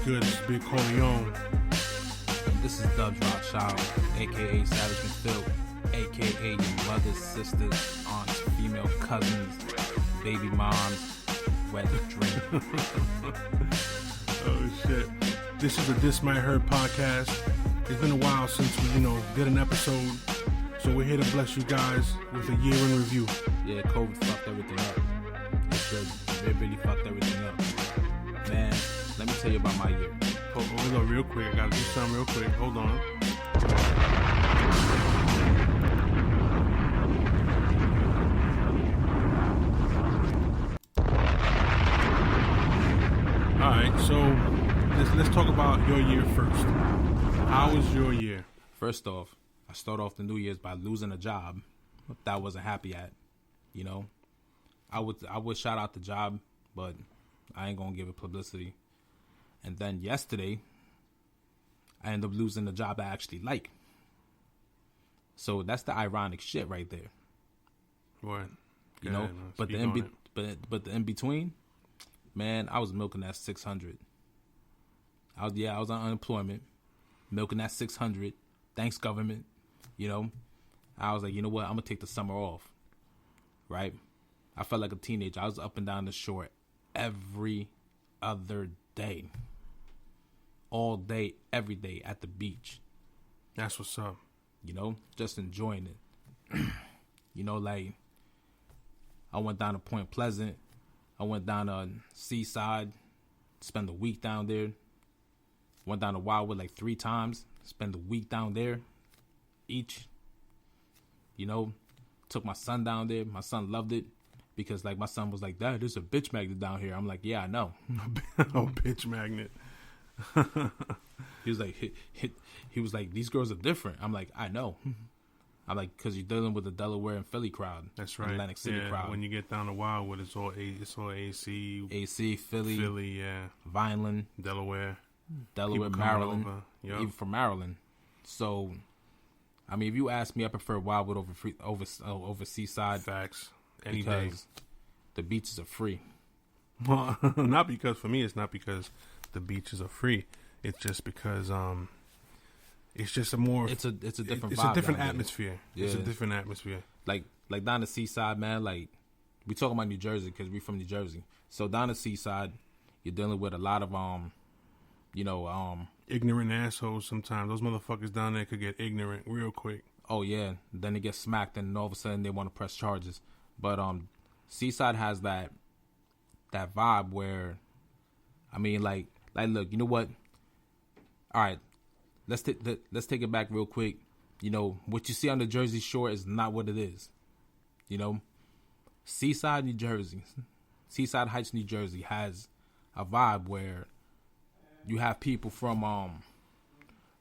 Good, it's Big Corleone. This is Dubs Rothschild, aka Savage McPhil, aka your mother's sisters, aunts, female cousins, baby moms, wet dream. Oh shit! This is a This Might Hurt podcast. It's been a while since we, did an episode, so we're here to bless you guys with a year in review. Yeah, COVID fucked everything up. It really fucked everything up, man. Let me tell you about my year. Hold on real quick. I gotta do something real quick. Hold on. Alright, so let's talk about your year first. How was your year? First off, I start off the New Year's by losing a job that I wasn't happy at. I would shout out the job, but I ain't gonna give it publicity. And then yesterday, I ended up losing the job I actually like. So that's the ironic shit right there. What? But the in between, man, I was milking that 600. I was on unemployment, milking that 600. Thanks, government. I was like, you know what? I'm gonna take the summer off. Right? I felt like a teenager. I was up and down the shore every other day. All day, every day at the beach. That's what's up. Just enjoying it. Like, I went down to Point Pleasant. I went down to Seaside, spent a week down there. Went down to Wildwood like 3 times, spent a week down there each. Took my son down there. My son loved it because, like, my son was like, Dad, there's a bitch magnet down here. I'm like, yeah, I know. Oh, bitch magnet. He was like, these girls are different. I'm like, I know. I'm like, because you're dealing with the Delaware and Philly crowd. That's right. Atlantic City crowd. When you get down to Wildwood, it's all AC, Philly, yeah, Vineland, Delaware, Maryland, yep. Even from Maryland. So, I mean, if you ask me, I prefer Wildwood over Seaside. Facts. Any day. Because the beaches are free. Well, not because for me, it's not because the beaches are free. It's just because it's just a more. It's a different. It's vibe a different down atmosphere. Yeah. It's a different atmosphere. Like down the Seaside, man. Like, we talking about New Jersey because we from New Jersey. So down the Seaside, you're dealing with a lot of ignorant assholes. Sometimes those motherfuckers down there could get ignorant real quick. Oh yeah, then they get smacked, and all of a sudden they want to press charges. But Seaside has that vibe where, I mean, like look, you know what? All right, let's take it back real quick. What you see on the Jersey Shore is not what it is. Seaside, New Jersey, Seaside Heights, New Jersey has a vibe where you have people from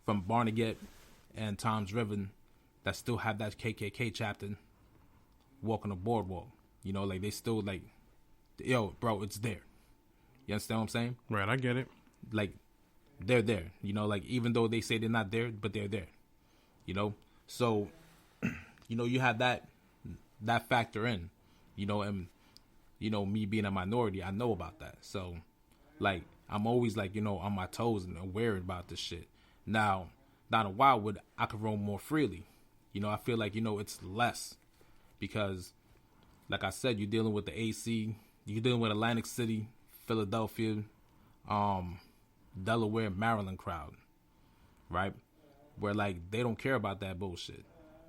Barnegat and Toms River that still have that KKK chapter walking the boardwalk. Like, they still like, yo, bro, it's there. You understand what I'm saying? Right, I get it. Like, they're there. Like, even though they say they're not there, but they're there. So, you have that factor in, and, me being a minority, I know about that. So, like, I'm always, like, on my toes and aware about this shit. Now, down in Wildwood, I can roam more freely. I feel like, it's less because, like I said, you're dealing with the AC, you're dealing with Atlantic City, Philadelphia, Delaware, Maryland crowd, right? Where, like, they don't care about that bullshit.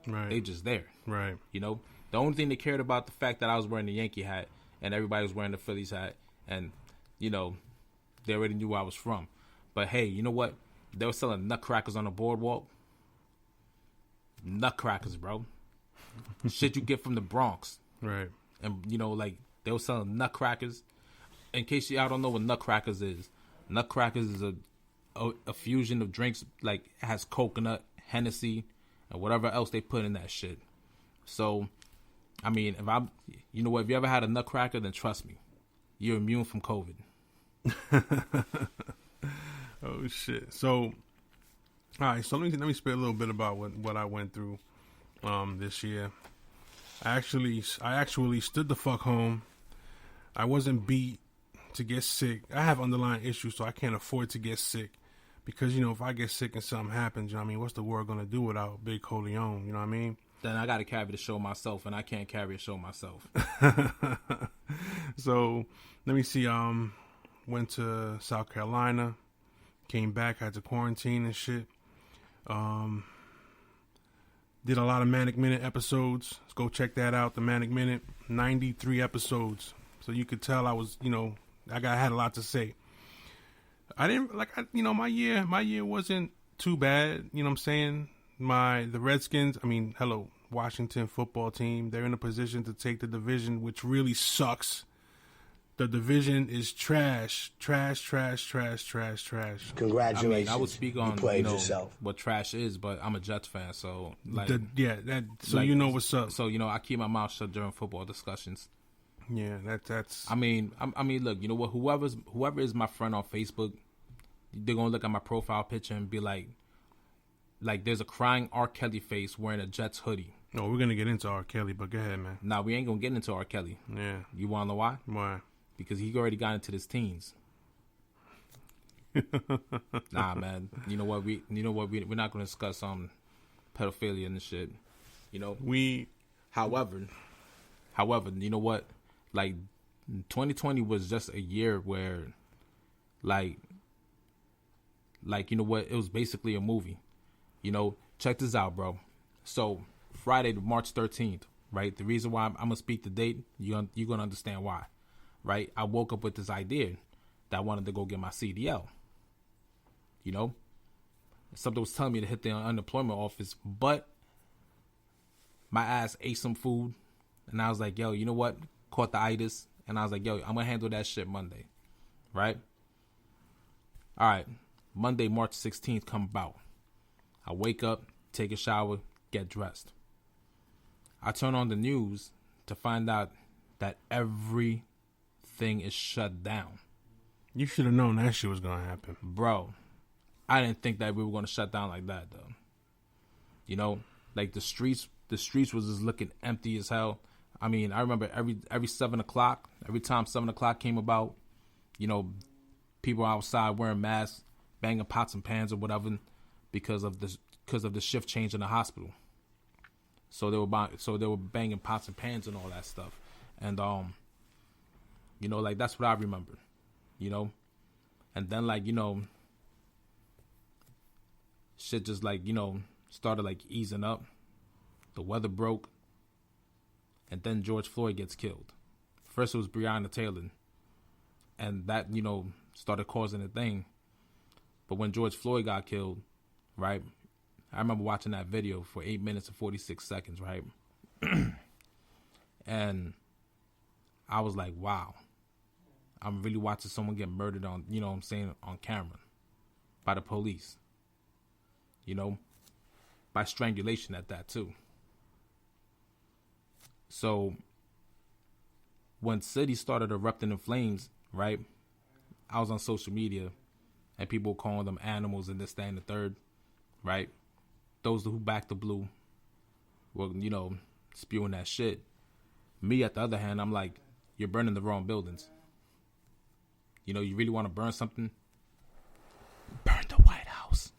Right. They just there. Right. The only thing they cared about the fact that I was wearing the Yankee hat and everybody was wearing the Phillies hat, and, they already knew where I was from. But hey, you know what? They were selling nutcrackers on the boardwalk. Nutcrackers, bro. Shit you get from the Bronx. Right. And, like, they were selling nutcrackers. In case y'all don't know what nutcrackers is, nutcrackers is a fusion of drinks, like, it has coconut, Hennessy, and whatever else they put in that shit. So, I mean, if you ever had a nutcracker, then trust me, you're immune from COVID. Oh shit. So, all right. So let me spit a little bit about what I went through this year. I actually stood the fuck home. I wasn't beat to get sick. I have underlying issues, so I can't afford to get sick. Because, you know, if I get sick and something happens, you know what I mean, what's the world gonna do without Big Coleon? You know what I mean? Then I got to carry the show myself, and I can't carry a show myself. So let me see. Went to South Carolina, came back, had to quarantine and shit. Did a lot of Manic Minute episodes. Let's go check that out. The Manic Minute, 93 episodes. So you could tell I was, you know, I had a lot to say. I didn't my year wasn't too bad. You know what I'm saying? The Redskins, Washington football team, they're in a position to take the division, which really sucks. The division is trash. Congratulations. I would speak on yourself. What trash is, but I'm a Jets fan, so you know what's up. So I keep my mouth shut during football discussions. Yeah, that's. I mean, look, you know what? Whoever is my friend on Facebook, they're gonna look at my profile picture and be like, there's a crying R. Kelly face wearing a Jets hoodie. No, we're gonna get into R. Kelly, but go ahead, man. Nah, we ain't gonna get into R. Kelly. Yeah. You wanna know why? Why? Because he already got into his teens. Nah, man. You know what? We're not gonna discuss pedophilia and shit. You know. However, you know what? 2020 was just a year where, you know what? It was basically a movie. You know, check this out, bro. So Friday, March 13th, right? The reason why I'm gonna speak the date, you're gonna understand why, right? I woke up with this idea that I wanted to go get my CDL. You know, something was telling me to hit the unemployment office, but my ass ate some food, and I was like, yo, you know what? Caught the itis, and I was like, yo, I'm gonna handle that shit Monday, right? All right, Monday, March 16th come about. I wake up, take a shower, get dressed. I turn on the news to find out that everything is shut down. You should have known that shit was gonna happen, bro. I didn't think that we were gonna shut down like that, though. You know, the streets was just looking empty as hell. I mean, I remember every 7 o'clock, every time 7 o'clock came about, you know, people outside wearing masks, banging pots and pans or whatever, because of the shift change in the hospital. So they were banging pots and pans and all that stuff, and you know, that's what I remember, you know, and then you know, shit just started easing up. The weather broke, and then George Floyd gets killed. First it was Breonna Taylor, and that, you know, started causing a thing. But when George Floyd got killed, right, I remember watching that video for 8 minutes and 46 seconds, right? And I was like, wow, I'm really watching someone get murdered on, you know what I'm saying, on camera by the police, you know, by strangulation at that too. So when cities started erupting in flames, right, I was on social media and people were calling them animals and this, that, and the third, right? Those who backed the blue were, you know, spewing that shit. Me, at the other hand, I'm like, you're burning the wrong buildings. You know, you really want to burn something? Burn the White House.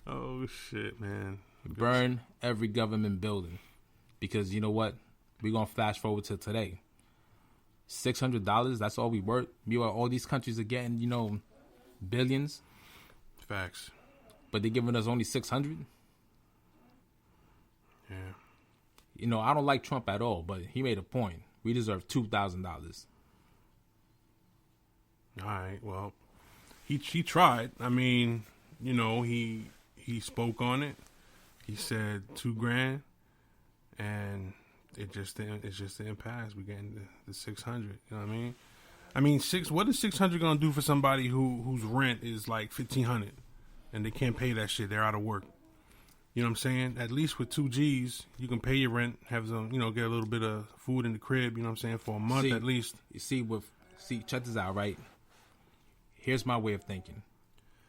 Oh, shit, man. Burn every government building. Because you know what? We're going to flash forward to today. $600, that's all we worth. Meanwhile, all these countries are getting, you know, billions. Facts. But they're giving us only $600. Yeah. You know, I don't like Trump at all, but he made a point. We deserve $2,000. All right. Well, he tried. I mean, you know, he spoke on it. He said $2,000, and it's just the impasse. We're getting the 600. You know what I mean? What is 600 gonna do for somebody whose rent is like $1,500, and they can't pay that shit? They're out of work. You know what I'm saying? At least with 2 G's, you can pay your rent, have some, get a little bit of food in the crib, you know what I'm saying, for a month at least. You see, check this out, right? Here's my way of thinking.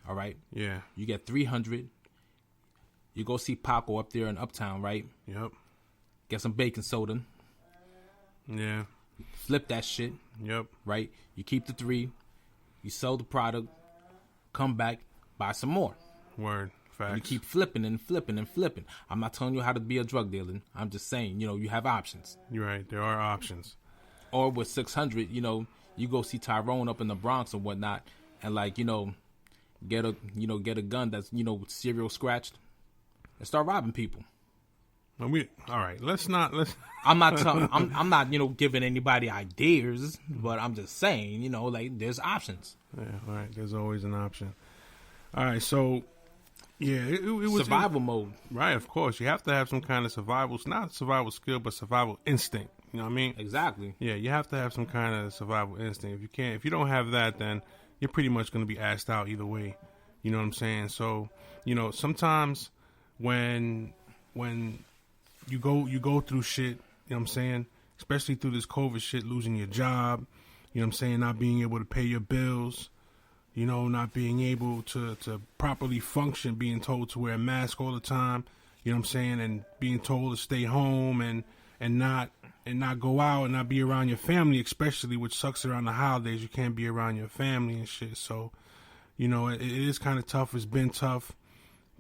All right? Yeah. You get 300. You go see Paco up there in Uptown, right? Yep. Get some baking soda. Yeah. Flip that shit. Yep. Right? You keep the 3. You sell the product. Come back. Buy some more. Word. Facts. You keep flipping and flipping and flipping. I'm not telling you how to be a drug dealer. I'm just saying, you have options. You're right. There are options. Or with 600, you go see Tyrone up in the Bronx and whatnot, and get a gun that's serial scratched, and start robbing people. All right. Let's. I'm not giving anybody ideas, but I'm just saying, there's options. Yeah. All right. There's always an option. All right. So. Yeah, it was survival mode. Right, of course. You have to have some kind of not survival skill, but survival instinct. You know what I mean? Exactly. Yeah, you have to have some kind of survival instinct. If you don't have that, then you're pretty much going to be asked out either way. You know what I'm saying? So, sometimes when you go through shit, you know what I'm saying? Especially through this COVID shit, losing your job, you know what I'm saying? Not being able to pay your bills. Not being able to properly function, being told to wear a mask all the time, you know what I'm saying, and being told to stay home and not go out and not be around your family, especially, which sucks around the holidays. You can't be around your family and shit. So, it is kind of tough. It's been tough.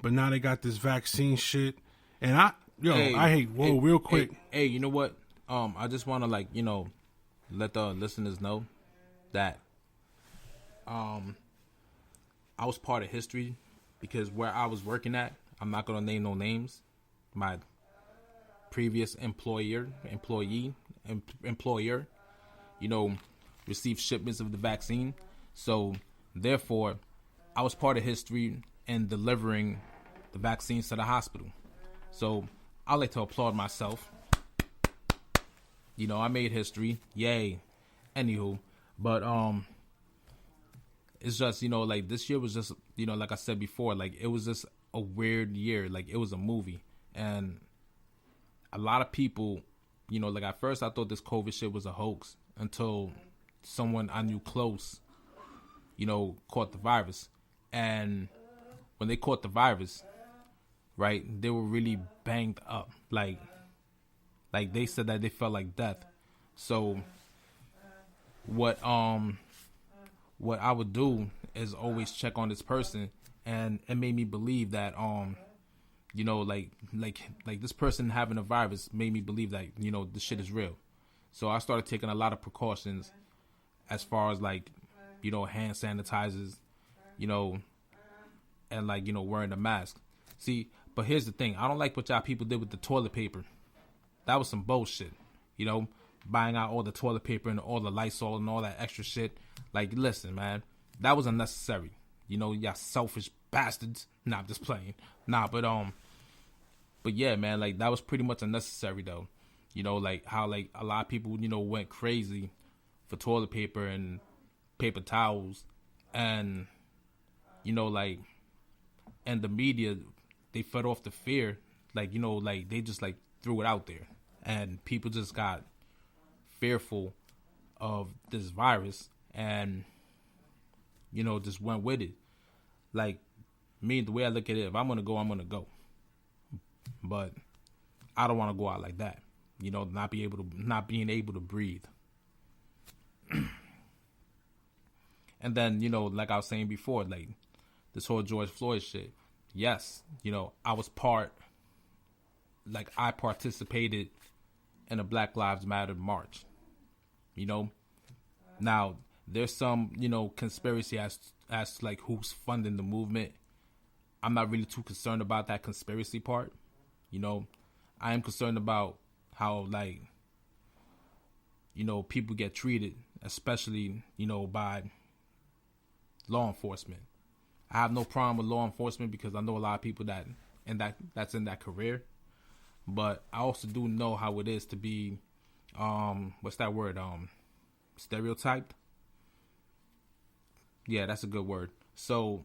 But now they got this vaccine shit. And real quick. Hey, you know what? I just want to let the listeners know that I was part of history because where I was working at, I'm not going to name no names, my previous employer, received shipments of the vaccine. So, therefore, I was part of history in delivering the vaccines to the hospital. So, I like to applaud myself. I made history. Yay. Anywho, but, it's just, this year was just, like I said before, it was just a weird year. It was a movie. And a lot of people, at first I thought this COVID shit was a hoax until someone I knew close, caught the virus. And when they caught the virus, right, they were really banged up. Like they said that they felt like death. So what I would do is always check on this person, and it made me believe that this person having a virus made me believe that this shit is real. So I started taking a lot of precautions as far as hand sanitizers, and wearing a mask. See, but here's the thing: I don't like what y'all people did with the toilet paper. That was some bullshit, buying out all the toilet paper and all the Lysol and all that extra shit. Listen, man, that was unnecessary. Y'all selfish bastards. Nah, I'm just playing. Nah, but yeah, man, that was pretty much unnecessary though. How a lot of people, went crazy for toilet paper and paper towels, and and the media, they fed off the fear, they just threw it out there, and people just got fearful of this virus. And, just went with it. Me, the way I look at it, if I'm going to go, I'm going to go. But I don't want to go out like that. Not being able to breathe. And then, like I was saying before, this whole George Floyd shit. Yes, I was I participated in a Black Lives Matter march. Now, there's some, conspiracy as who's funding the movement. I'm not really too concerned about that conspiracy part. I am concerned about how, people get treated, especially, by law enforcement. I have no problem with law enforcement because I know a lot of people that's in that career. But I also do know how it is to be, what's that word? Stereotyped. Yeah, that's a good word. So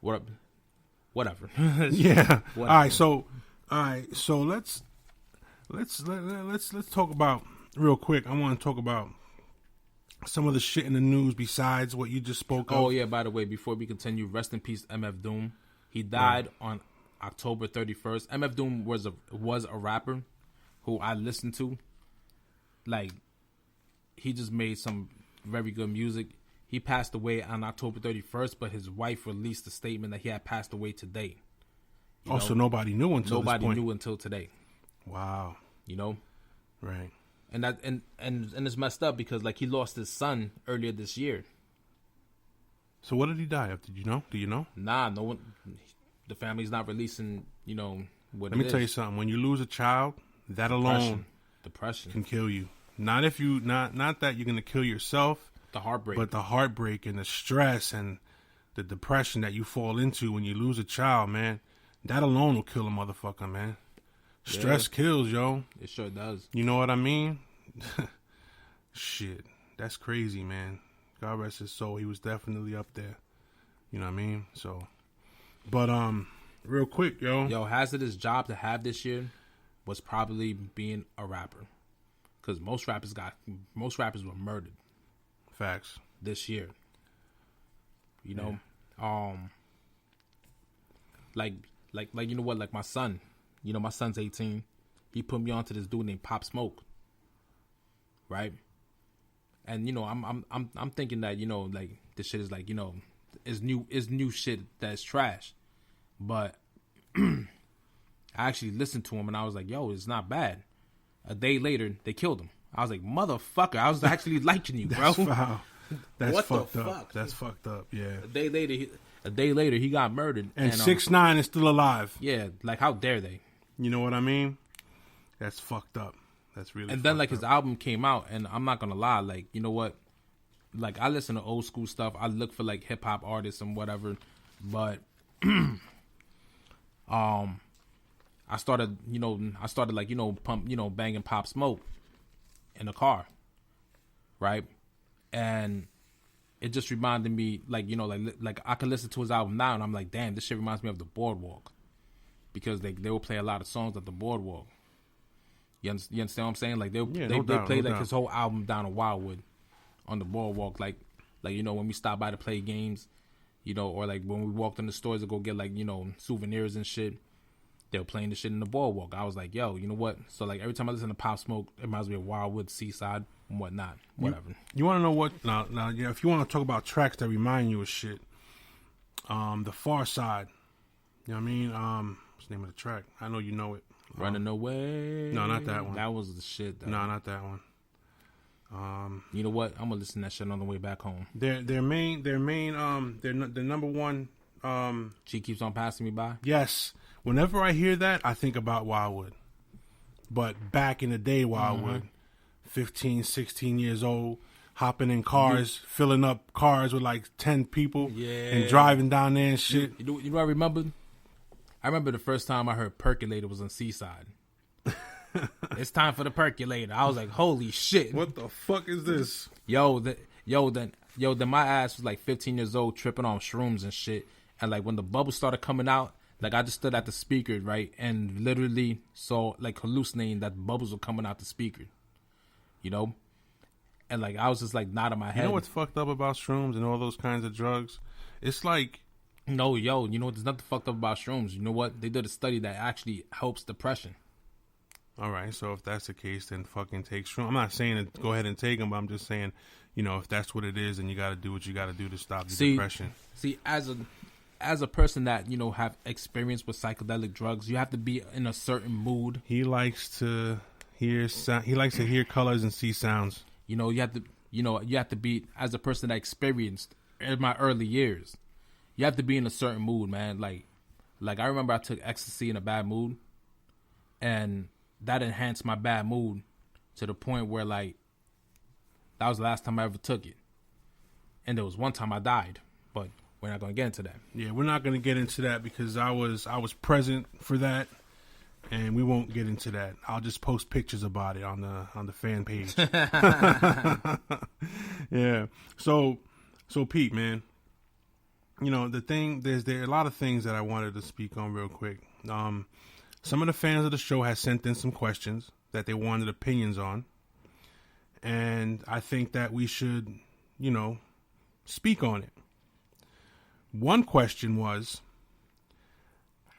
What up? whatever. Yeah. Whatever. All right. So let's talk about real quick. I want to talk about some of the shit in the news besides what you just spoke of. Oh yeah. By the way, before we continue, rest in peace, MF Doom. He died on October 31st. MF Doom was a rapper who I listened to. Like, he just made some very good music. He passed away on October 31st, but his wife released a statement that he had passed away today. So nobody knew until this point. Nobody knew until today. Wow. You know? Right. And that and it's messed up because like he lost his son earlier this year. So what did he die of? Did you know? Do you know? Nah, no one. The family's not releasing. You know what? Let me tell you something. When you lose a child, that alone depression can kill you. Not if you not that you're gonna kill yourself. The heartbreak, but the heartbreak and the stress and the depression that you fall into when you lose a child, man. That alone will kill a motherfucker, man. Stress kills, yo. It sure does. You know what I mean? Shit. That's crazy, man. God rest his soul. He was definitely up there. You know what I mean? So, but, real quick, yo. Yo, hazardous job to have this year was probably being a rapper. Because most rappers were murdered. Facts. This year. You know? Like, you know what? Like my son. You know, my son's 18. He put me onto this dude named Pop Smoke. Right? And you know, I'm thinking that, you know, like this shit is like, you know, is new shit that's trash. But I actually listened to him and I was like, yo, it's not bad. A day later, they killed him. I was like, motherfucker, I was actually liking you, bro. That's foul. That's what fucked the up. fuck? That's fucked up, yeah. A day later, he got murdered. And 6ix9ine is still alive. Yeah, like how dare they? You know what I mean? That's fucked up. That's really. And then like up. his album came out, and I'm not gonna lie, like, you know what? Like I listen to old school stuff. I look for like hip hop artists and whatever, but I started like, you know, banging Pop Smoke in the car, right? And it just reminded me, like, you know, like I could listen to his album now, and I'm like, damn, this shit reminds me of the Boardwalk, because they will play a lot of songs at the Boardwalk. You understand what I'm saying? Like they play like his whole album down in Wildwood on the Boardwalk, like you know, when we stop by to play games, you know, or like when we walked in the stores to go get like, you know, souvenirs and shit. They were playing the shit in the Boardwalk. I was like, yo, you know what? So like every time I listen to Pop Smoke, it reminds me of Wildwood, Seaside, and whatnot. Whatever. You want to know what? Now, yeah. If you want to talk about tracks that remind you of shit, the Far Side. You know what I mean? What's the name of the track? I know you know it. Running Away. No, not that one. That was the shit. No, not that one. You know what? I'm gonna listen to that shit on the way back home. Their number one. She Keeps On Passing Me By. Yes. Whenever I hear that, I think about Wildwood. But back in the day, Wildwood, 15, 16 years old, hopping in cars, filling up cars with like 10 people, and driving down there and shit. You know what I remember? I remember the first time I heard Percolator was on Seaside. It's time for the Percolator. I was like, holy shit. What the fuck is this? Then my ass was like 15 years old, tripping on shrooms and shit. And like when the bubbles started coming out, like I just stood at the speaker, right, and literally saw like hallucinating that bubbles were coming out the speaker, you know, and like I was just like nodding my head. You know what's fucked up about shrooms and all those kinds of drugs? It's like, no, yo, you know, there's nothing fucked up about shrooms. You know what? They did a study that actually helps depression. All right, so if that's the case, then fucking take shrooms. I'm not saying to go ahead and take them, but I'm just saying, you know, if that's what it is, then you got to do what you got to do to stop the depression. See, as a person that, you know, have experience with psychedelic drugs, you have to be in a certain mood. He likes to hear colors and see sounds. You know, you have to be, as a person that experienced in my early years, you have to be in a certain mood, man. Like I remember I took ecstasy in a bad mood, and that enhanced my bad mood to the point where like that was the last time I ever took it. And there was one time I died, but we're not going to get into that. Yeah, we're not going to get into that because I was present for that, and we won't get into that. I'll just post pictures about it on the fan page. Yeah. So Pete, man, there are a lot of things that I wanted to speak on real quick. Some of the fans of the show has sent in some questions that they wanted opinions on, and I think that we should, speak on it. One question was,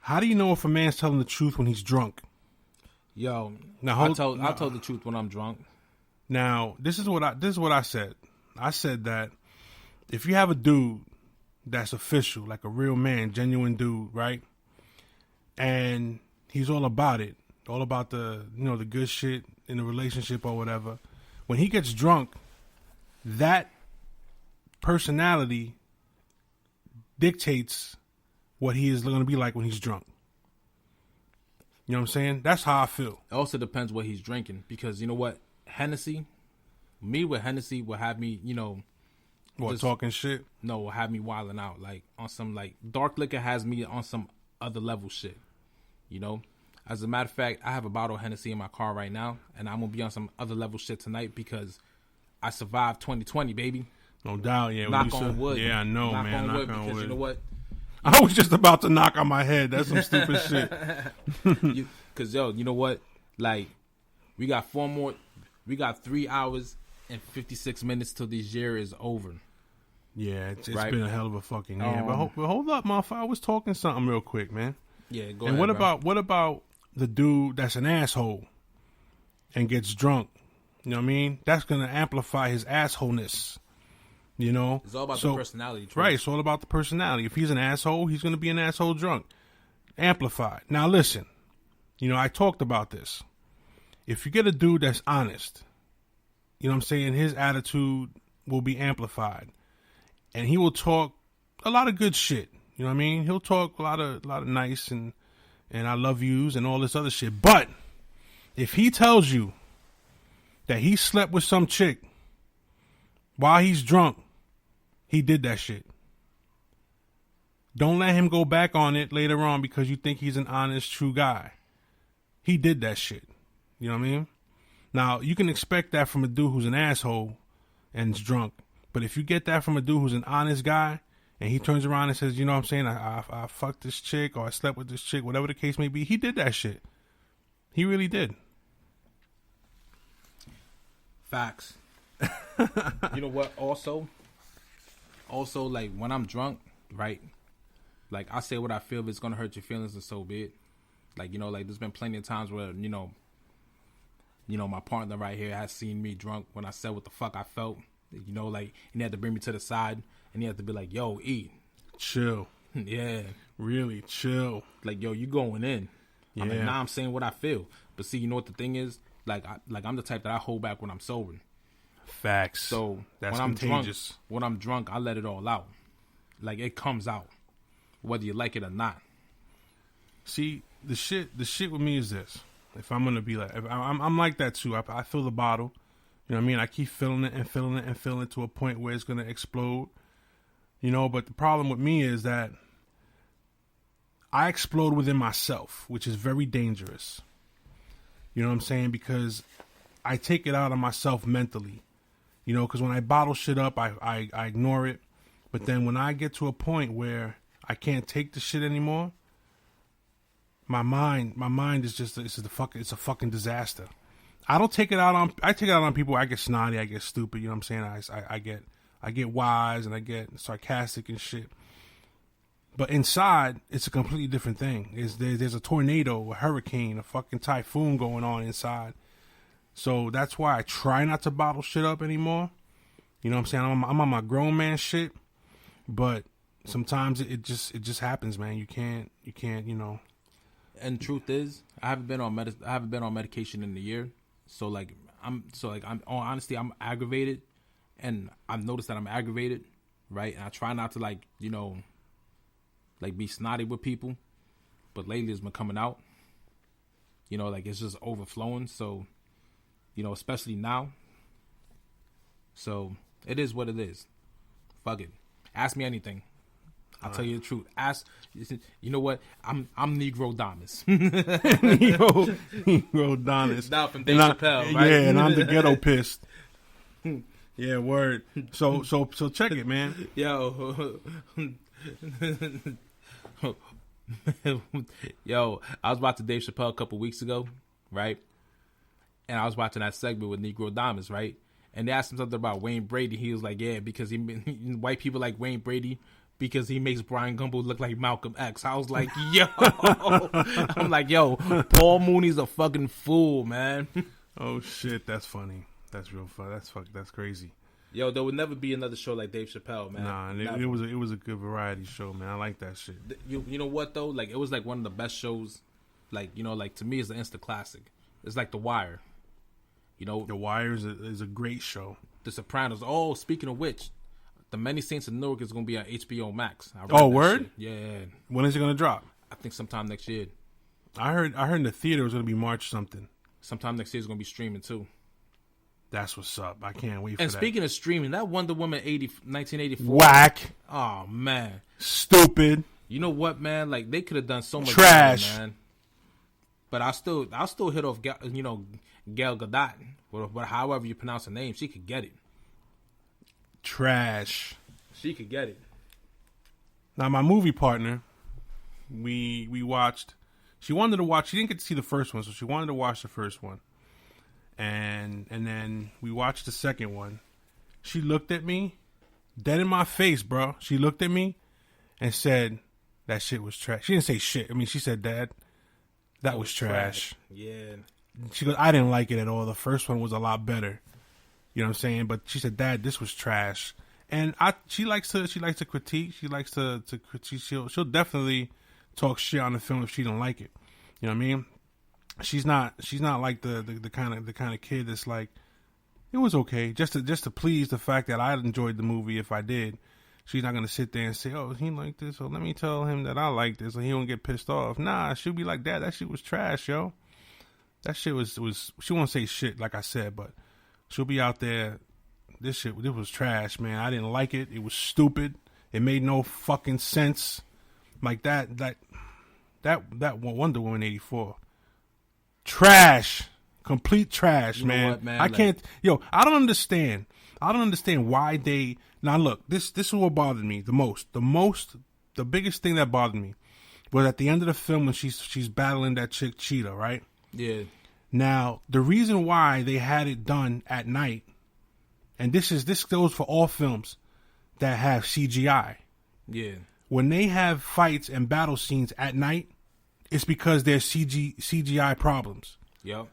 how do you know if a man's telling the truth when he's drunk? Yo, Now, I told the truth when I'm drunk. Now, this is what I said. I said that if you have a dude that's official, like a real man, genuine dude, right? And he's all about it, all about the good shit in the relationship or whatever. When he gets drunk, that personality dictates what he is going to be like when he's drunk. You know what I'm saying? That's how I feel. It also depends what he's drinking, because you know what, Hennessy will have me, talking shit? No, will have me wilding out, like on some like dark liquor has me on some other level shit. As a matter of fact, I have a bottle of Hennessy in my car right now, and I'm gonna be on some other level shit tonight because I survived 2020, baby. No doubt, yeah. Knock on wood. Yeah, I know, knock man. On knock wood, on because wood. you know what? I was just about to knock on my head. That's some stupid shit. Because, you know what? Like, we got 3 hours and 56 minutes till this year is over. Yeah, it's right? been a hell of a fucking year. But hold up, motherfucker. I was talking something real quick, man. Yeah, go and ahead, what about the dude that's an asshole and gets drunk? You know what I mean? That's going to amplify his assholeness. It's all about the personality. True. Right, it's all about the personality. If he's an asshole, he's going to be an asshole drunk. Amplified. Now listen, I talked about this. If you get a dude that's honest, you know what I'm saying, his attitude will be amplified. And he will talk a lot of good shit. You know what I mean? He'll talk a lot of nice and I love yous and all this other shit. But if he tells you that he slept with some chick while he's drunk, he did that shit. Don't let him go back on it later on because you think he's an honest, true guy. He did that shit. You know what I mean? Now, you can expect that from a dude who's an asshole and is drunk. But if you get that from a dude who's an honest guy and he turns around and says, you know what I'm saying, I fucked this chick or I slept with this chick, whatever the case may be, he did that shit. He really did. Facts. You know what? Also, like when I'm drunk, right? Like I say what I feel. If it's gonna hurt your feelings, and so be it. Like like there's been plenty of times where my partner right here has seen me drunk when I said what the fuck I felt. Like and he had to bring me to the side and he had to be like, "Yo, E, chill." Yeah, really chill. Like, yo, you going in? Yeah. I'm like, nah, I'm saying what I feel. But see, you know what the thing is? Like, I'm the type that I hold back when I'm sober. Facts. So that's when contagious. When I'm drunk, I let it all out. Like it comes out, whether you like it or not. See, the shit with me is this. If I'm gonna be like, I'm like that too. I fill the bottle. You know what I mean? I keep filling it and filling it and filling it to a point where it's gonna explode. But the problem with me is that I explode within myself, which is very dangerous. You know what I'm saying? Because I take it out on myself mentally. Because when I bottle shit up, I ignore it. But then when I get to a point where I can't take the shit anymore, my mind is just it's a fucking disaster. I take it out on people. I get snotty, I get stupid. You know what I'm saying? I get wise and I get sarcastic and shit. But inside, it's a completely different thing. There's a tornado, a hurricane, a fucking typhoon going on inside. So that's why I try not to bottle shit up anymore. You know what I'm saying? I'm on my grown man shit. But sometimes it just happens, man. You can't. And truth is, I haven't been on medication in a year. So I'm honestly, I'm aggravated, and I've noticed that I'm aggravated, right? And I try not to be snotty with people, but lately it's been coming out. It's just overflowing. So, especially now. So it is what it is. Fuck it. Ask me anything. I'll tell you the truth. You know what? I'm Negro Damas. Negro Damas. Now from Dave Chappelle, right? Yeah, and I'm the ghetto pissed. Yeah, word. So check it, man. Yo, Yo, I was watching Dave Chappelle a couple weeks ago, right? And I was watching that segment with Negro Diamonds, right? And they asked him something about Wayne Brady. He was like, yeah, because white people like Wayne Brady because he makes Brian Gumbo look like Malcolm X. I was like, yo. I'm like, yo, Paul Mooney's a fucking fool, man. Oh, shit. That's funny. That's real fun. That's crazy. Yo, there would never be another show like Dave Chappelle, man. Nah, and it was a good variety show, man. I like that shit. You know what, though? Like, it was like one of the best shows. Like, you know, like, to me, it's an instant classic. It's like The Wire. You know, The Wire is a great show. The Sopranos. Oh, speaking of which, The Many Saints of Newark is going to be on HBO Max. Oh, word? Shit. Yeah. When is it going to drop? I think sometime next year. I heard in the theater it was going to be March something. Sometime next year is going to be streaming, too. That's what's up. I can't wait for that. And speaking of streaming, that Wonder Woman 1984. Whack. Oh, man. Stupid. You know what, man? Like, they could have done so much Trash. better, man. But I'll still hit off, you know, Gal Gadot. But however you pronounce her name, she could get it. Trash. She could get it. Now, my movie partner, we watched. She wanted to watch. She didn't get to see the first one, so she wanted to watch the first one. And then we watched the second one. She looked at me, dead in my face, bro. She looked at me and said, that shit was trash. She didn't say shit. I mean, she said, Dad, that was trash. Yeah. She goes, I didn't like it at all. The first one was a lot better. You know what I'm saying? But she said, Dad, this was trash. And she likes to critique. She likes to critique. She'll definitely talk shit on the film if she don't like it. You know what I mean? She's not like the kind of kid that's like, it was okay, just to please the fact that I enjoyed the movie. If I did, she's not gonna sit there and say, oh, he liked this, so let me tell him that I like this, and he won't get pissed off. Nah, she'll be like, Dad, that shit was trash, yo. That shit was she won't say shit like I said, but she'll be out there. This was trash, man. I didn't like it. It was stupid. It made no fucking sense. Like that Wonder Woman 84. Trash. Complete trash, you know man. what, man. I can't. Yo, I don't understand. I don't understand why they. Now look, this is what bothered me the most. The biggest thing that bothered me was at the end of the film when she's battling that chick Cheetah, right? Yeah. Now the reason why they had it done at night, and this goes for all films that have CGI. Yeah. When they have fights and battle scenes at night, it's because there's CGI problems. Yep.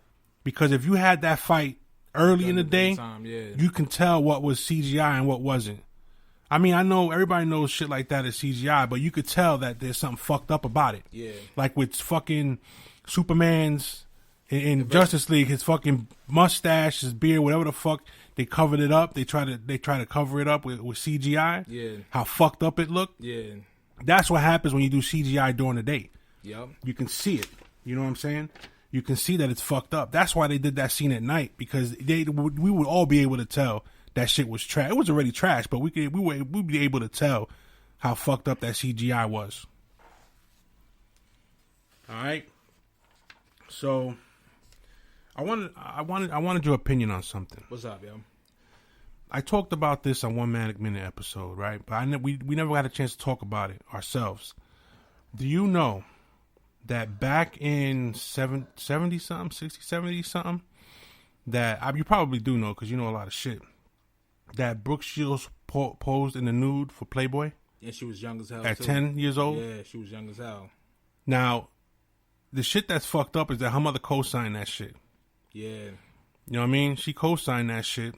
Because if you had that fight early in the day, yeah. you can tell what was CGI and what wasn't. I mean, I know everybody knows shit like that is CGI, but you could tell that there's something fucked up about it. Yeah. Like with fucking Superman's in Justice League, his fucking mustache, his beard, whatever the fuck, they covered it up. They try to cover it up with CGI. Yeah. How fucked up it looked. Yeah. That's what happens when you do CGI during the day. Yep. You can see it. You know what I'm saying? You can see that it's fucked up. That's why they did that scene at night, because we would all be able to tell that shit was trash. It was already trash, but we'd be able to tell how fucked up that CGI was. All right. So I wanted your opinion on something. What's up, yo? I talked about this on One Manic Minute episode, right? But we never got a chance to talk about it ourselves. Do you know that back in 70-something, 60, 70-something, that you probably do know because you know a lot of shit, that Brooke Shields posed in the nude for Playboy? And she was young as hell, at too. 10 years old? Yeah, she was young as hell. Now, the shit that's fucked up is that her mother co-signed that shit. Yeah. You know what I mean? She co-signed that shit.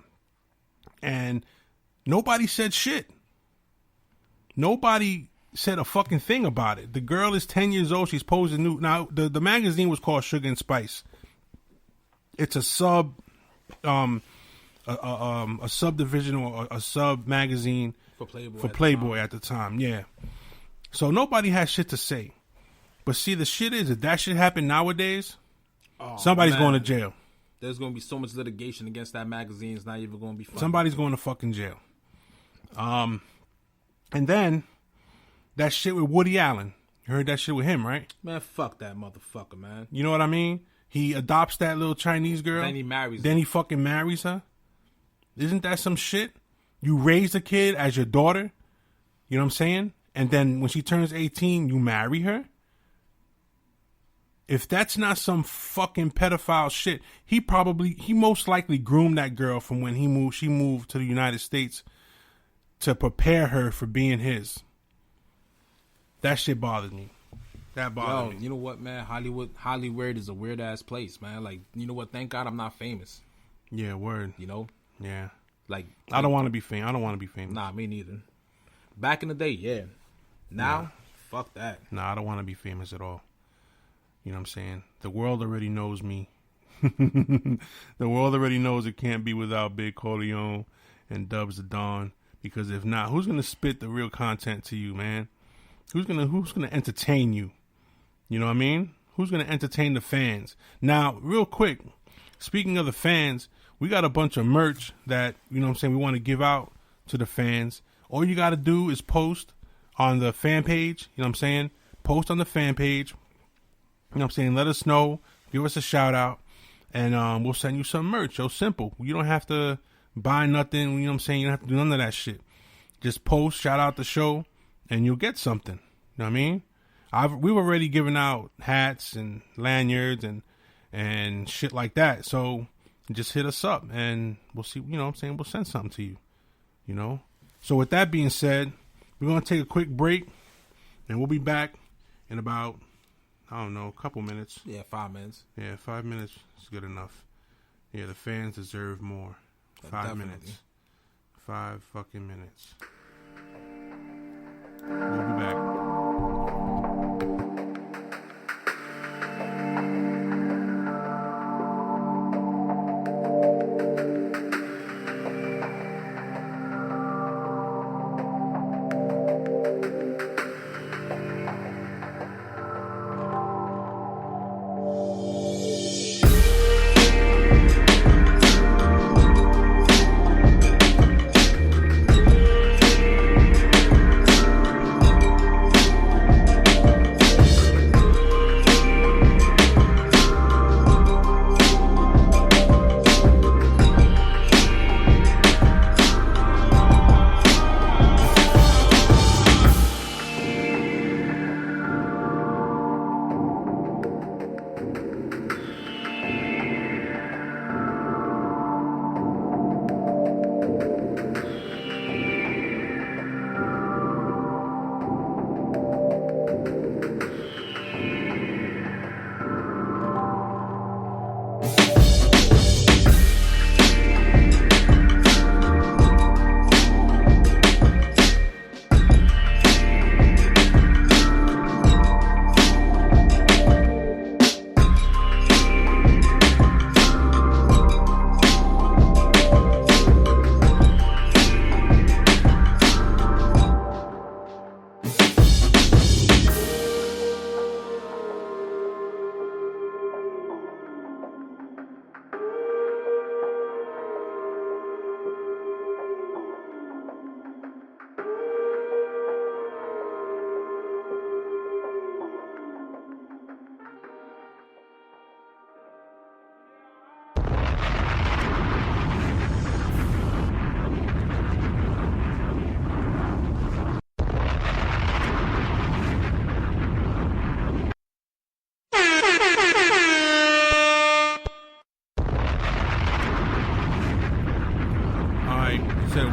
And nobody said shit. Nobody said a fucking thing about it. The girl is 10 years old. She's posing nude. Now, the magazine was called Sugar and Spice. It's a subdivision or a sub magazine for Playboy. At the time. Yeah. So nobody has shit to say. But see, the shit is, if that shit happened nowadays, somebody's going to jail. There's going to be so much litigation against that magazine. It's not even going to be fun. Somebody's going to fucking jail. And then that shit with Woody Allen. You heard that shit with him, right? Man, fuck that motherfucker, man. You know what I mean? He adopts that little Chinese girl. Then he marries her. Then he fucking marries her. Isn't that some shit? You raised a kid as your daughter. You know what I'm saying? and then when she turns 18, you marry her? If that's not some fucking pedophile shit, he most likely groomed that girl from when she moved to the United States to prepare her for being his. That shit bothered me. That bothered me. You know what, man? Hollywood is a weird ass place, man. Like, you know what? Thank God I'm not famous. Yeah, word. You know? Yeah. Like, I don't want to be famous. I don't want to be famous. Nah, me neither. Back in the day, yeah. Now, fuck that. Nah, I don't want to be famous at all. You know what I'm saying? The world already knows me. The world already knows it can't be without Big Corleone and Dubs the Dawn. Because if not, who's gonna spit the real content to you, man? Who's gonna entertain you? You know what I mean? Who's gonna entertain the fans? Now, real quick, speaking of the fans, we got a bunch of merch that, you know what I'm saying, we want to give out to the fans. All you gotta do is post on the fan page. You know what I'm saying? Post on the fan page. You know what I'm saying? Let us know. Give us a shout out. And we'll send you some merch. So simple. You don't have to buy nothing. You know what I'm saying? You don't have to do none of that shit. Just post, shout out the show, and you'll get something. You know what I mean? We've already given out hats and lanyards and shit like that. So just hit us up and we'll see. You know what I'm saying? We'll send something to you. You know? So with that being said, we're going to take a quick break. And we'll be back in about, I don't know, a couple minutes. Yeah, 5 minutes. Yeah, 5 minutes is good enough. Yeah, the fans deserve more. 5 Definitely. minutes. 5 fucking minutes. We'll be back.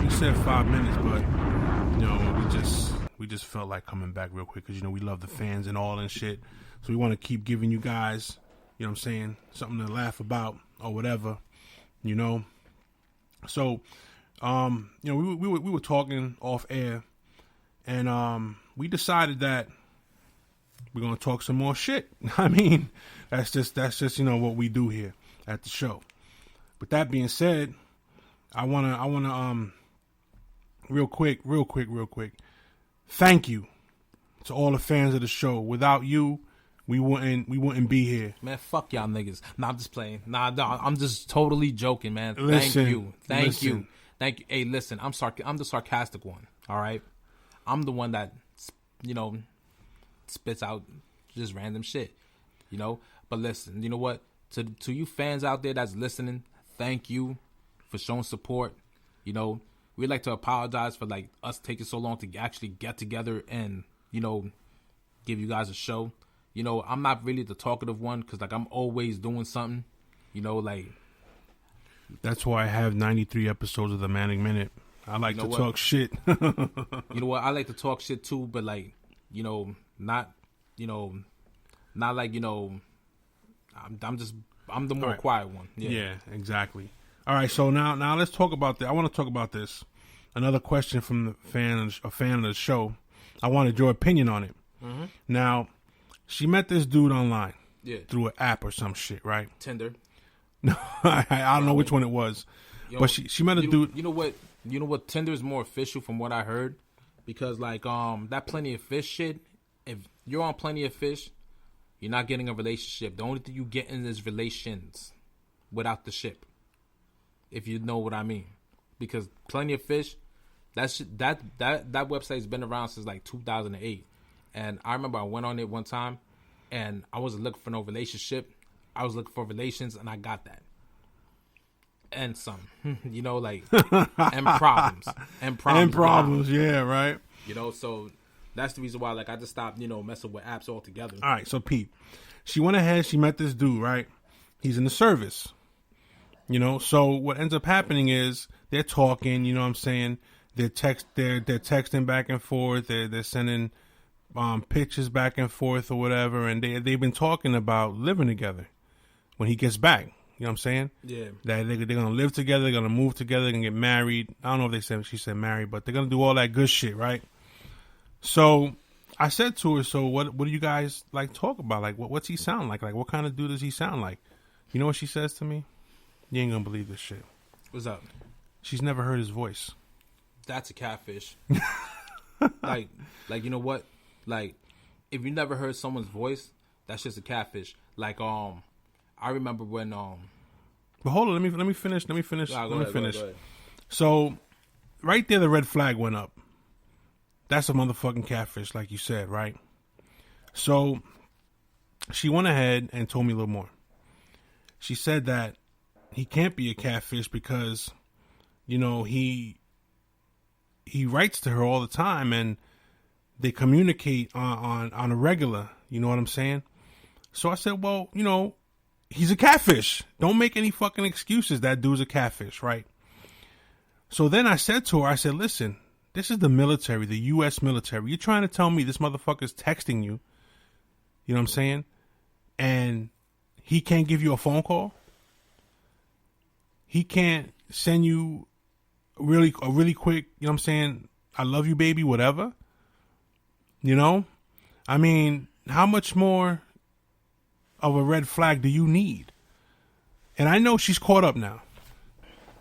We said 5 minutes, but you know, we just felt like coming back real quick because you know we love the fans and all and shit. So we want to keep giving you guys, you know what I'm saying, something to laugh about or whatever, you know. So, you know, we were talking off air, and we decided that we're gonna talk some more shit. I mean, that's just you know what we do here at the show. With that being said, I wanna real quick. Thank you to all the fans of the show. Without you, we wouldn't be here. Man, fuck y'all niggas. Nah, I'm just playing. Nah, I'm just totally joking, man. Listen, Thank you. Hey, listen, I'm the sarcastic one. All right, I'm the one that, you know, spits out just random shit. You know, but listen, you know what? To you fans out there that's listening, thank you for showing support. You know, we'd like to apologize for like us taking so long to actually get together and, you know, give you guys a show. You know, I'm not really the talkative one because like I'm always doing something, you know, like. That's why I have 93 episodes of the Manic Minute. I like to talk shit. You know what? I like to talk shit too, but like, you know, not like, you know, I'm the more quiet one. Yeah, exactly. All right, so now let's talk about that. I want to talk about this. Another question from a fan of the show. I wanted your opinion on it. Mm-hmm. Now, she met this dude online. Yeah. Through an app or some shit, right? Tinder. No, I don't know which one it was. Yo, but she met a dude. You know what? Tinder is more official from what I heard, because like that Plenty of Fish shit. If you're on Plenty of Fish, you're not getting a relationship. The only thing you get in is relations, without the ship. If you know what I mean, because Plenty of Fish, that website's been around since like 2008, and I remember I went on it one time, and I wasn't looking for no relationship. I was looking for relations, and I got that. And some, you know, like, and problems. And problems, yeah, right. You know, so that's the reason why, like, I just stopped, you know, messing with apps altogether. All right, so Pete, she went ahead, she met this dude, right? He's in the service. You know, so what ends up happening is they're talking, you know what I'm saying? They're texting back and forth, they're sending pictures back and forth or whatever, and they've been talking about living together when he gets back. You know what I'm saying? Yeah. That they're going to live together, they're going to move together, they're going to get married. I don't know if she said married, but they're going to do all that good shit, right? So I said to her, so what do you guys like talk about? Like, what's he sound like? Like, what kind of dude does he sound like? You know what she says to me? You ain't going to believe this shit. What's up? She's never heard his voice. That's a catfish. like, you know what? Like, if you never heard someone's voice, that's just a catfish. Like, I remember when But hold on, let me finish. Go ahead. So, right there, the red flag went up. That's a motherfucking catfish, like you said, right? So, she went ahead and told me a little more. She said that he can't be a catfish because, you know, he writes to her all the time and they communicate on a regular. You know what I'm saying? So I said, well, you know, he's a catfish. Don't make any fucking excuses. That dude's a catfish, right? So then I said to her, I said, listen, this is the military, the U.S. military. You're trying to tell me this motherfucker's texting you, you know what I'm saying? And he can't give you a phone call? He can't send you a really quick, you know what I'm saying, I love you, baby, whatever? You know? I mean, how much more of a red flag do you need? And I know she's caught up now.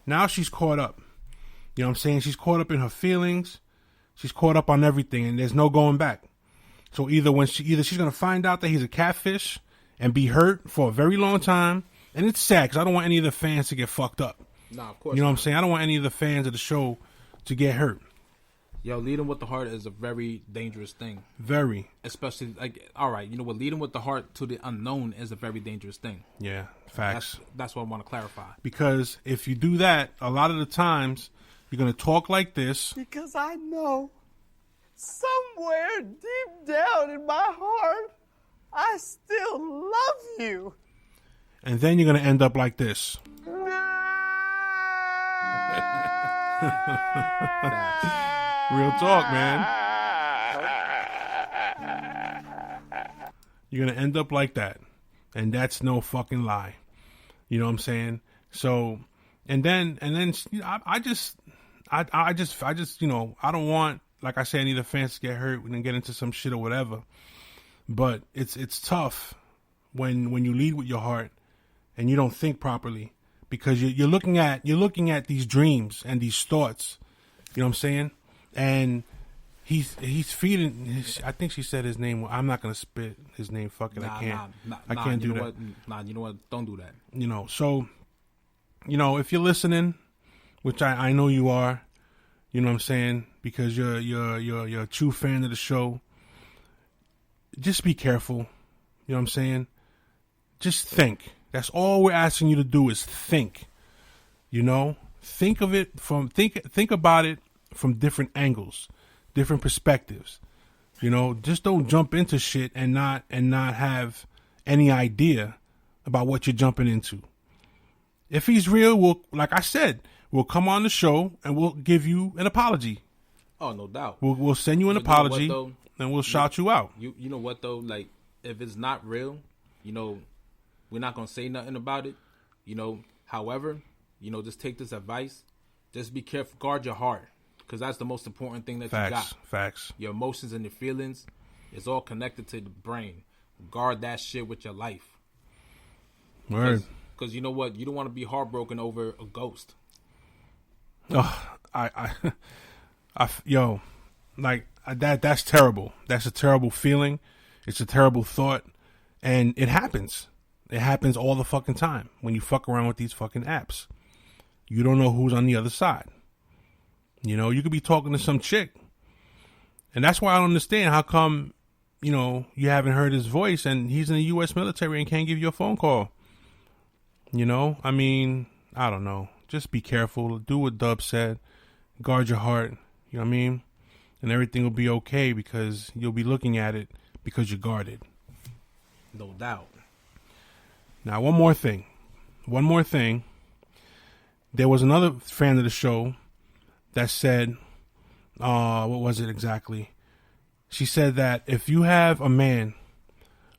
Now she's caught up. You know what I'm saying? She's caught up in her feelings. She's caught up on everything, and there's no going back. So either she's going to find out that he's a catfish and be hurt for a very long time. And it's sad because I don't want any of the fans to get fucked up. Nah, of course. You know what I'm saying? I don't want any of the fans of the show to get hurt. Yo, leading with the heart is a very dangerous thing. Very. Especially, like, all right, you know what? Leading with the heart to the unknown is a very dangerous thing. Yeah, facts. That's what I want to clarify. Because if you do that, a lot of the times, you're going to talk like this. Because I know somewhere deep down in my heart, I still love you. And then you're going to end up like this. Real talk, man. You're going to end up like that. And that's no fucking lie. You know what I'm saying? So, and then I just, you know, I don't want, like I said, any of the fans to get hurt and then get into some shit or whatever. But it's tough when you lead with your heart and you don't think properly, because you're looking at these dreams and these thoughts. You know what I'm saying? And he's feeding. I think she said his name. I'm not gonna spit his name. Fuck it, I can't. I can't do that. You know what? Don't do that. You know. So, you know, if you're listening, which I know you are, you know what I'm saying, because you're a true fan of the show. Just be careful. You know what I'm saying? Just think. That's all we're asking you to do is think. You know? think of it from think about it from different angles, different perspectives. You know, just don't jump into shit and not have any idea about what you're jumping into. If he's real, like I said, we'll come on the show and we'll give you an apology. Oh, no doubt. We'll send you an apology and we'll shout you out. You know what though? Like, if it's not real, you know, we're not gonna say nothing about it. You know, however, you know, just take this advice. Just be careful. Guard your heart, because that's the most important thing that you got. Facts. Your emotions and your feelings is all connected to the brain. Guard that shit with your life. Word. Because you know what? You don't want to be heartbroken over a ghost. Oh, that's terrible. That's a terrible feeling. It's a terrible thought. And it happens. It happens all the fucking time when you fuck around with these fucking apps. You don't know who's on the other side. You know, you could be talking to some chick. And that's why I don't understand how come, you know, you haven't heard his voice and he's in the U.S. military and can't give you a phone call. You know, I mean, I don't know. Just be careful. Do what Dub said. Guard your heart. You know what I mean? And everything will be okay because you'll be looking at it because you're guarded. No doubt. Now, one more thing. There was another fan of the show that said, what was it exactly? She said that if you have a man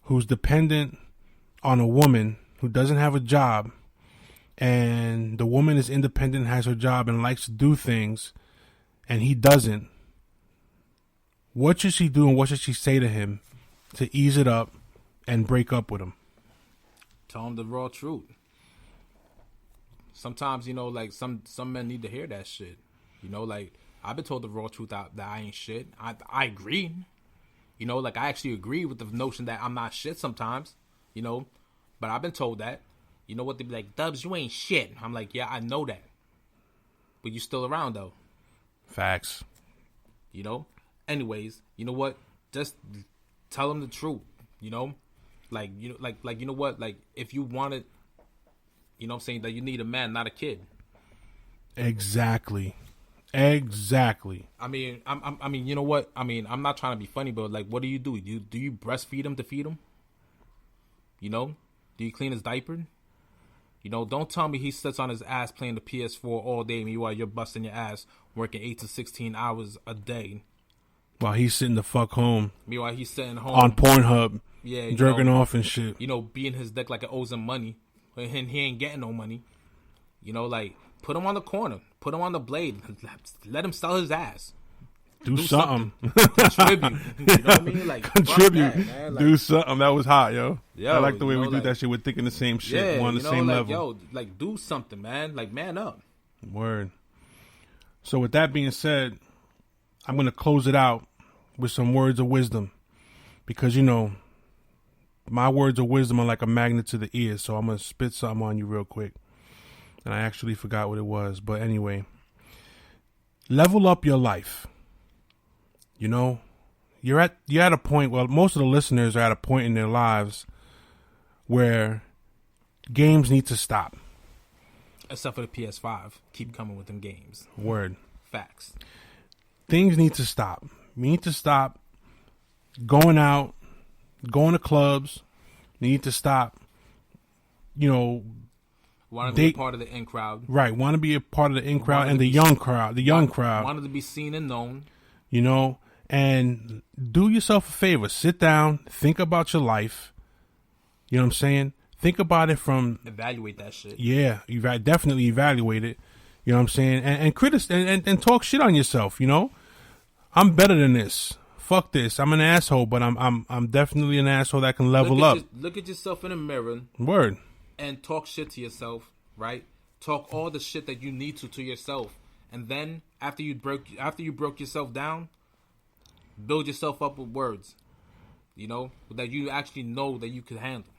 who's dependent on a woman who doesn't have a job, and the woman is independent, has her job, and likes to do things, and he doesn't, what should she do and what should she say to him to ease it up and break up with him? Tell him the raw truth. Sometimes, you know, like some men need to hear that shit. You know, like I've been told the raw truth that I ain't shit. I agree. You know, like I actually agree with the notion that I'm not shit sometimes. You know, but I've been told that. You know what? They be like, Dubs, you ain't shit. I'm like, yeah, I know that. But you still around though. Facts. You know? Anyways, you know what? Just tell them the truth. You know? Like, you know, like you know what? Like, if you want it, you know what I'm saying, that you need a man, not a kid. Exactly. I mean, I mean, you know what? I mean, I'm not trying to be funny, but like, what do? Do you breastfeed him to feed him? You know? Do you clean his diaper? You know, don't tell me he sits on his ass playing the PS4 all day meanwhile you're busting your ass working 8 to 16 hours a day. While he's sitting the fuck home. Meanwhile he's sitting home on Pornhub. Yeah, jerking off and shit. You know, beating his dick like it owes him money. And he ain't getting no money. You know, like, put him on the corner. Put him on the blade. Let him sell his ass. Do something. Contribute. You know what I mean? Like, contribute. That, like, do something. That was hot, yo. I like the way we do like, that shit. We're thinking the same shit. Yeah, we're on the same like, level. Yo, like, do something, man. Like, man up. Word. So with that being said, I'm going to close it out with some words of wisdom. Because, you know, my words of wisdom are like a magnet to the ear. So I'm going to spit something on you real quick. And I actually forgot what it was. But anyway, level up your life. You know, you're at a point, well, most of the listeners are at a point in their lives where games need to stop. Except for the PS5. Keep coming with them games. Word. Facts. Things need to stop. We need to stop going out, going to clubs. We need to stop, you know. Want to be a part of the in crowd. Right. Want to be a part of the in crowd and the young crowd. The young crowd. Wanted to be seen and known. You know. And do yourself a favor. Sit down. Think about your life. You know what I'm saying? Think about it from... Evaluate that shit. Yeah. Definitely evaluate it. You know what I'm saying? And talk shit on yourself, you know? I'm better than this. Fuck this. I'm an asshole, but I'm definitely an asshole that can level up. Look at yourself in the mirror. Word. And talk shit to yourself, right? Talk all the shit that you need to yourself. And then, after you broke yourself down... Build yourself up with words, you know, that you actually know that you can handle.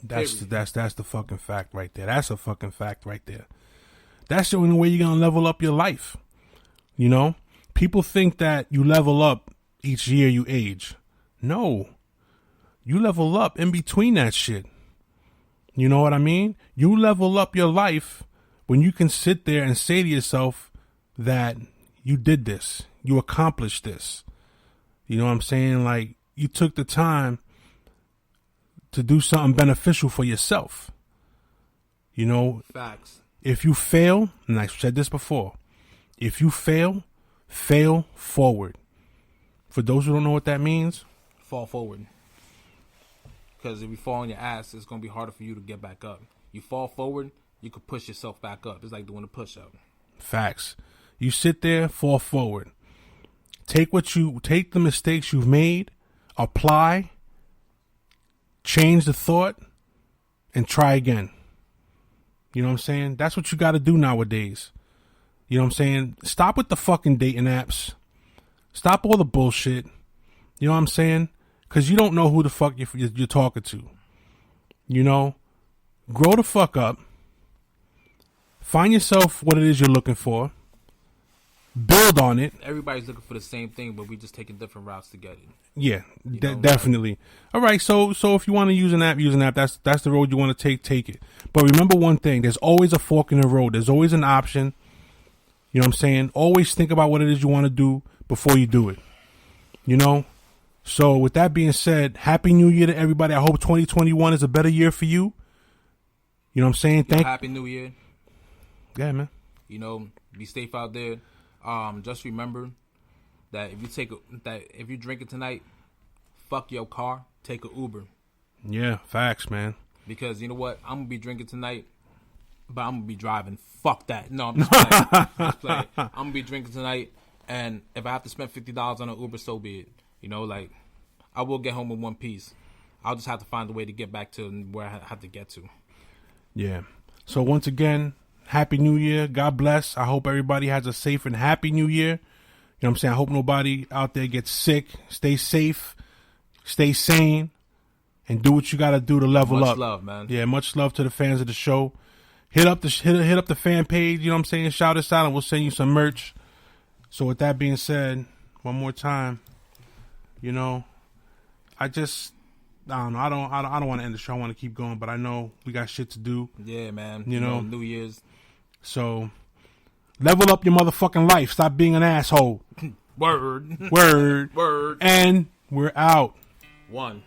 That's the fucking fact right there. That's a fucking fact right there. That's the only way you're gonna level up your life. You know, people think that you level up each year you age. No, you level up in between that shit. You know what I mean? You level up your life when you can sit there and say to yourself that you did this, you accomplished this. You know what I'm saying? Like, you took the time to do something beneficial for yourself. You know, Facts. if you fail, and I said this before, if you fail forward. For those who don't know what that means, Fall forward. Because if you fall on your ass, it's going to be harder for you to get back up. You fall forward, you could push yourself back up. It's like doing a push-up. facts. You sit there, fall forward. Take the mistakes you've made, apply, change the thought, and try again. You know what I'm saying? That's what you got to do nowadays. You know what I'm saying? Stop with the fucking dating apps. Stop all the bullshit. You know what I'm saying? Because you don't know who the fuck you're talking to. You know? Grow the fuck up. Find yourself what it is you're looking for. Build on it. Everybody's looking for the same thing, but we just taking different routes to get it. Yeah, know, definitely. All right, so if you want to use an app, That's the road you want to take it. But remember one thing: there's always a fork in the road. There's always an option. You know what I'm saying? Always think about what it is you want to do before you do it. You know. So with that being said, Happy New Year to everybody. I hope 2021 is a better year for you. You know what I'm saying? Happy New Year. Yeah, man. You know, be safe out there. Just remember that if you drink it tonight, fuck your car, take an Uber. Yeah, facts, man. Because you know what? I'm gonna be drinking tonight, but I'm gonna be driving. Fuck that. No, I'm just playing. Just playing. I'm gonna be drinking tonight, and if I have to spend $50 on an Uber, so be it. You know, like, I will get home in one piece. I'll just have to find a way to get back to where I have to get to. Yeah. So once again, Happy New Year. God bless. I hope everybody has a safe and happy New Year. You know what I'm saying? I hope nobody out there gets sick. Stay safe. Stay sane. And do what you got to do to level up. Much love, man. Yeah, much love to the fans of the show. Hit up the fan page. You know what I'm saying? Shout us out and we'll send you some merch. So with that being said, one more time, you know, I don't know. I don't want to end the show. I want to keep going, but I know we got shit to do. Yeah, man. You know, New Year's. So level up your motherfucking life. Stop being an asshole. Word. Word. Word. And we're out. One.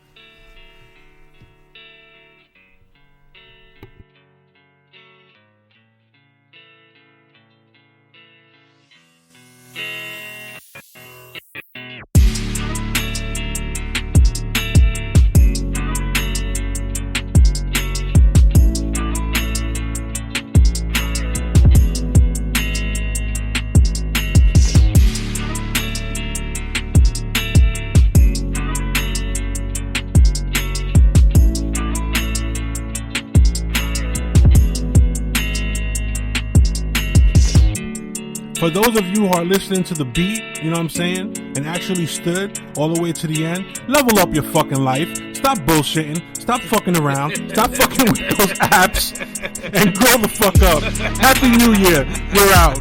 For those of you who are listening to the beat, you know what I'm saying, and actually stood all the way to the end, level up your fucking life. Stop bullshitting. Stop fucking around. Stop fucking with those apps. And grow the fuck up. Happy New Year. We're out.